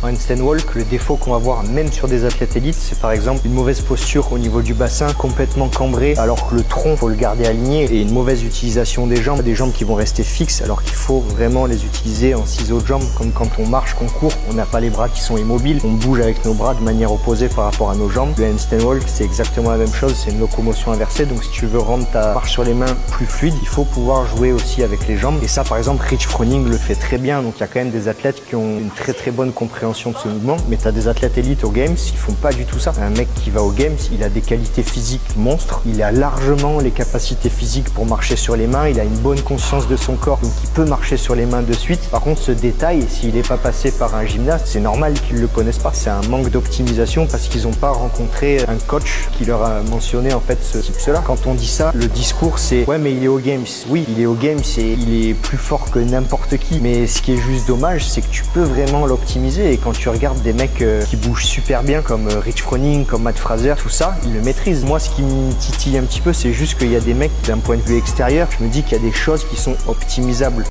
En handstand walk, le défaut qu'on va voir même sur des athlètes élites, c'est par exemple une mauvaise posture au niveau du bassin, complètement cambré, alors que le tronc, faut le garder aligné, et une mauvaise utilisation des jambes qui vont rester fixes, alors qu'il faut vraiment les utiliser en ciseaux de jambes, comme quand on marche, qu'on court, on n'a pas les bras qui sont immobiles, on bouge avec nos bras de manière opposée par rapport à nos jambes. Le handstand walk, c'est exactement la même chose, c'est une locomotion inversée, donc si tu veux rendre ta marche sur les mains plus fluide, il faut pouvoir jouer aussi avec les jambes, et ça par exemple Rich Froning le fait très bien, donc il y a quand même des athlètes qui ont une très bonne compréhension de ce mouvement, mais tu as des athlètes élites aux Games, ils font pas du tout ça. Un mec qui va aux Games, il a des qualités physiques monstres, il a largement les capacités physiques pour marcher sur les mains, il a une bonne conscience de son corps, donc il peut marcher sur les mains de suite. Par contre, ce détail, s'il n'est pas passé par un gymnaste, c'est normal qu'ils le connaissent pas. C'est un manque d'optimisation parce qu'ils n'ont pas rencontré un coach qui leur a mentionné en fait cela. Quand on dit ça, le discours c'est ouais mais il est aux Games. Oui, il est aux Games et il est plus fort que n'importe qui. Mais ce qui est juste dommage, c'est que tu peux vraiment l'optimiser. Et quand tu regardes des mecs qui bougent super bien comme Rich Froning, comme Matt Fraser, tout ça, ils le maîtrisent. Moi, ce qui me titille un petit peu, c'est juste qu'il y a des mecs d'un point de vue extérieur, je me dis qu'il y a des choses qui sont optimisables.